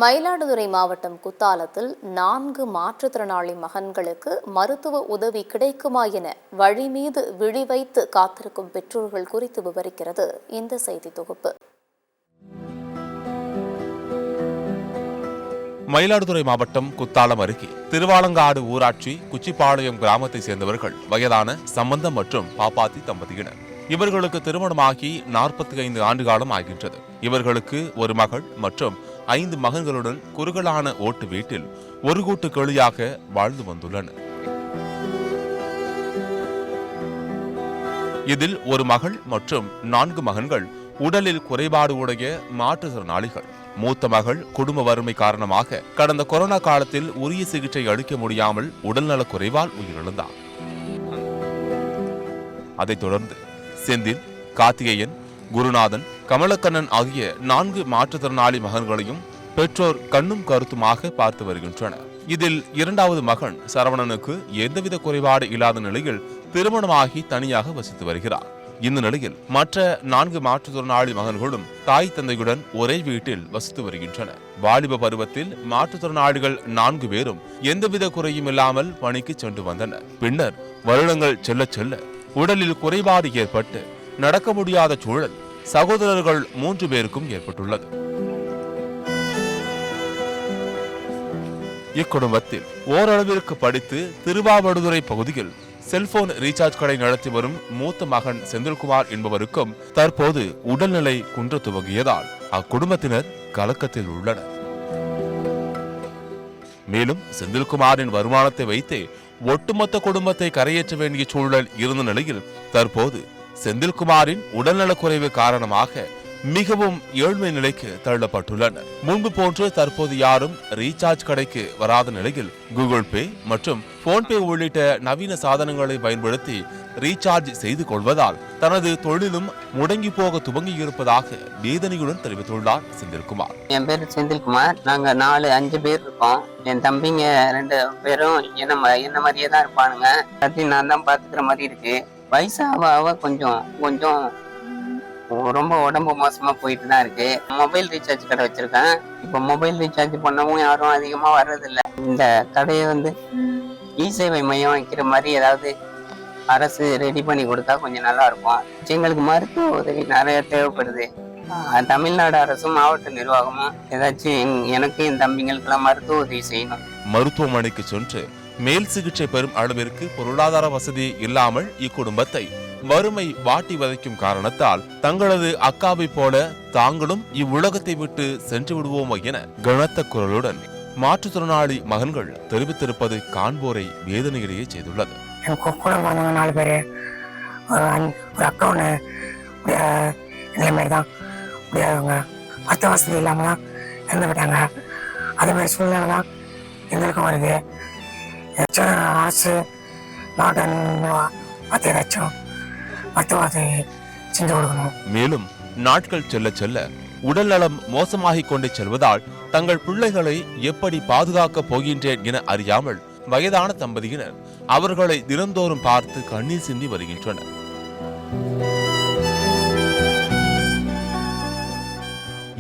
மயிலாடுதுறை மாவட்டம் குத்தாலத்தில் 4 மாற்றுத்திறனாளி மகன்களுக்கு மருத்துவ உதவி கிடைக்குமா என வழி மீது விழி வைத்து காத்திருக்கும் பெற்றோர்கள் குறித்து விவரிக்கிறது இந்த செய்தி தொகுப்பு. மயிலாடுதுறை மாவட்டம் குத்தாலம் அருகே திருவாலங்காடு ஊராட்சி குச்சிப்பாளையம் கிராமத்தை சேர்ந்தவர்கள் வயதான சம்பந்தம் மற்றும் பாப்பாத்தி தம்பதியினர். இவர்களுக்கு திருமணமாகி 45 ஆண்டு காலம் ஆகின்றது. இவர்களுக்கு ஒரு மகள் மற்றும் 5 மகன்களுடன் குறுகலான ஓட்டு வீட்டில் ஒரு கூட்டு கிளியாக வாழ்ந்து வந்துள்ளனர். இதில் ஒரு மகள் மற்றும் 4 மகன்கள் உடலில் குறைபாடு உடைய மாற்றுத்திறனாளிகள். மூத்த மகள் குடும்ப வறுமை காரணமாக கடந்த கொரோனா காலத்தில் உரிய சிகிச்சை அளிக்க முடியாமல் உடல்நலக் குறைவால் உயிரிழந்தார். அதைத் தொடர்ந்து செந்தில், கார்த்திகேயன், குருநாதன், கமலக்கண்ணன் ஆகிய 4 மாற்றுத்திறனாளி மகன்களையும் பெற்றோர் கண்ணும் கருத்துமாக பார்த்து வருகின்றனர். இதில் 2வது மகன் சரவணனுக்கு எந்தவித குறைபாடு இல்லாத நிலையில் திருமணமாகி தனியாக வசித்து வருகிறார். இந்த நிலையில் மற்ற 4 மாற்றுத்திறனாளி மகன்களும் தாய் தந்தையுடன் ஒரே வீட்டில் வசித்து வருகின்றனர். வாலிப பருவத்தில் மாற்றுத்திறனாளிகள் 4 பேரும் எந்தவித குறையும் இல்லாமல் பணிக்கு சென்று வந்தனர். பின்னர் வருடங்கள் செல்ல செல்ல உடலில் குறைபாடு ஏற்பட்டு நடக்க முடியாத சூழல் சகோதரர்கள் 3 பேருக்கும் ஏற்பட்டுள்ளது. இக்குடும்பத்தில் ஓரளவிற்கு படித்து திருவாவடுதுறை பகுதியில் செல்போன் ரீசார்ஜ் கடை நடத்தி வரும் மூத்த மகன் செந்தில்குமார் என்பவருக்கும் தற்போது உடல்நிலை குன்ற துவங்கியதால் அக்குடும்பத்தினர் கலக்கத்தில் உள்ளனர். மேலும் செந்தில்குமாரின் வருமானத்தை வைத்தே ஒட்டுமொத்த குடும்பத்தை கரையேற்ற வேண்டிய சூழல் இருந்த நிலையில் தற்போது செந்தில்குமாரின் உடல்நலக் குறைவு காரணமாக மிகவும் ஏழ்மை நிலைக்கு தள்ளப்பட்டுள்ளனர். முன்பு போன்று தற்போது யாரும் ரீசார்ஜ் கடைக்கு வராத நிலையில் கூகுள் பே மற்றும் போன்பே உள்ளிட்ட நவீன சாதனங்களை பயன்படுத்தி ரீசார்ஜ் செய்து கொள்வதால் தனது தொழிலும் முடங்கி போக துவங்கி இருப்பதாக வேதனையுடன் தெரிவித்துள்ளார் செந்தில்குமார். என் பேர் செந்தில்குமார். நாங்க 4-5 பேர் இருக்கோம். என் தம்பிங்க 2 பேரும் என்ன மாதிரியே தான் இருப்பானுங்க. எல்லாத்தையும் நான் தான் பாத்துக்கிற மாதிரி இருக்கு. வயசாக கொஞ்சம் ரொம்ப உடம்பு மோசமா போயிட்டு தான் இருக்கு. மொபைல் ரீசார்ஜ் கடை வச்சிருக்கேன். இப்போ மொபைல் ரீசார்ஜ் பண்ணவும் யாரும் அதிகமா வர்றதில்லை. இந்த கடையை இ சேவை மையம் வைக்கிற மாதிரி ஏதாவது அரசு ரெடி பண்ணி கொடுத்தா கொஞ்சம் நல்லா இருக்கும். எங்களுக்கு மருத்துவ உதவி நிறைய தேவைப்படுது. தமிழ்நாடு அரசும் மாவட்ட நிர்வாகமும் ஏதாச்சும் எனக்கு என் தம்பிங்களுக்கெல்லாம் மருத்துவ உதவி செய்யணும். மருத்துவமனைக்கு சென்று மேல் சிகிச்சை பெறும் அளவிற்கு பொருளாதார வசதி இல்லாமல் இக்குடும்பத்தை வறுமை வாட்டி வதைக்கும் காரணத்தால் தங்களது அக்காவை போல தாங்களும் இவ்வுலகத்தை விட்டு சென்று விடுவோமோ என கனத்த குரலுடன் மாற்றுத்திறனாளி மகன்கள் தெரிவித்திருப்பது காண்போரை வேதனையிலேயே செய்துள்ளது. கூட 4 பேரு ஒரு அக்கா ஒன்று நிலைமைதான் முடியாதவங்க மருத்துவ வசதி இல்லாம தான் இறந்து விட்டாங்க. அதே மாதிரி சூழ்நிலை தான் எங்களுக்கும் வருது. அரசு நாட்டு ஏதாச்சும் செஞ்சு கொடுக்கணும். மேலும் நாட்கள் செல்ல செல்ல உடல் நலம் மோசமாகிக் கொண்டே செல்வதால் தங்கள் பிள்ளைகளை எப்படி பாதுகாக்கப் போகின்றேன் என அறியாமல் வயதான தம்பதியினர் அவர்களை தினந்தோறும் பார்த்து கண்ணீர் சிந்தி வருகின்றனர்.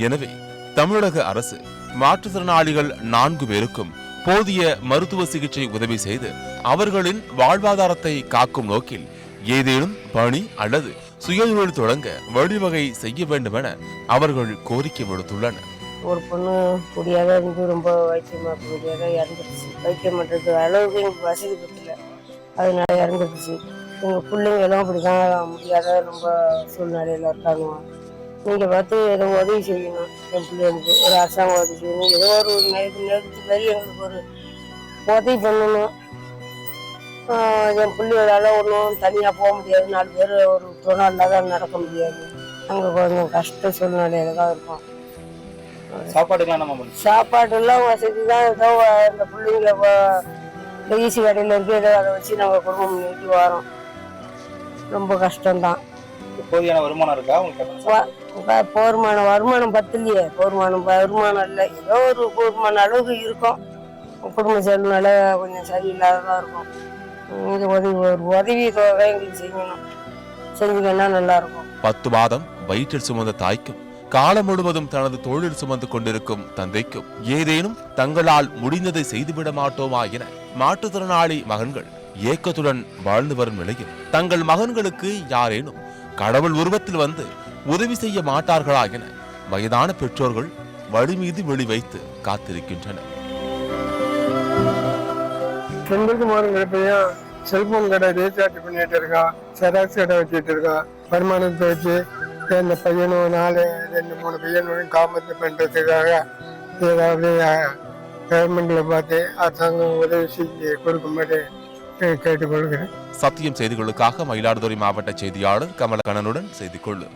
எனவே தமிழக அரசு மாற்றுத்திறனாளிகள் 4 பேருக்கும் போதிய மருத்துவ சிகிச்சை உதவி செய்து அவர்களின் வாழ்வாதாரத்தை காக்கும் நோக்கில் ஏதேனும் பணி அல்லது சுயதொழில் தொடங்க வழிவகை செய்ய வேண்டும் என அவர்கள் கோரிக்கை விடுத்துள்ளனர். ஒரு பொண்ணு முடியாத இருந்து ரொம்ப வைத்தியம் பார்க்க முடியாத இறந்துடுச்சு. வைத்தியம் பண்ணுறது அளவுக்கு எங்களுக்கு வசதி பற்றல, அதனால இறந்துடுச்சு. எங்கள் பிள்ளைங்க எல்லாம் அப்படிதான் முடியாத ரொம்ப சூழ்நிலையில் இருக்காங்க. நீங்கள் பார்த்து ஏதோ உதவி செய்யணும். என் பிள்ளைங்களுக்கு ஒரு அரசாங்கம் உதவி செய்யணும். ஏதோ ஒரு நேரத்துக்கு மாதிரி எங்களுக்கு ஒரு உதவி பண்ணணும். என் பிள்ளைகளால ஒன்றும் தனியாக போக முடியாது. 4 பேர் ஒரு துணை இல்லாத நடக்க முடியாது. அங்கே கொஞ்சம் கஷ்ட சூழ்நிலையில தான் இருக்கும். சாப்பாடுலாம் வசதி தான். ஏதோ இந்த பிள்ளைங்க ஈசி கடையில் இருக்கு, ஏதோ அதை வச்சு நாங்கள் குடும்பம் பண்ணிட்டு வரோம். ரொம்ப கஷ்டம்தான். வருமானம் இருக்கா? வருமானம் பத்தலையே. வருமானம் இல்லை. ஏதோ ஒரு வருமான அளவுக்கு இருக்கும். குடும்ப சூழ்நிலை கொஞ்சம் சரியில்லாததான் இருக்கும். ஒரு உதவி தொகை எங்களுக்கு செய்யணும். செஞ்சீங்கன்னா நல்லா இருக்கும். 10 மாதம் வயிற்றில் சுமந்த தாய்க்கும் காலம் முழுவதும் தனது தோளில் சுமந்து கொண்டிருக்கும் தந்தைக்கும் ஏதேனும் தங்களால் முடிந்ததை செய்துவிட மாட்டோமா என மாற்றுத்திறனாளி மகன்கள் ஏக்கத்துடன் வாழ்ந்து வரும் நிலையில் தங்கள் மகன்களுக்கு யாரேனும் கடவுள் உருவத்தில் வந்து உதவி செய்ய மாட்டார்களா என வயதான பெற்றோர்கள் வழி மீது வெளி வைத்து காத்திருக்கின்றனர். பெண்களுக்கு மாறுங்கிற பையன் செல்போன் கடை ரீசார்ஜ் பண்ணிட்டு இருக்கான், செராக்ஸ் கடை வச்சுட்டு இருக்கான். வருமானத்தை வச்சு இந்த பையனும் 2-3 பையனும் காமத்து பண்றதுக்காக ஏதாவது கவர்மெண்ட்ல பார்த்து அரசாங்கம் உதவி செஞ்சு கொடுக்கும்படி கேட்டுக்கொள்கிறேன். சத்தியம் செய்திகளுக்காக மயிலாடுதுறை மாவட்ட செய்தியாளர் கமலக்கண்ணனுடன் செய்தி கொள்ளு.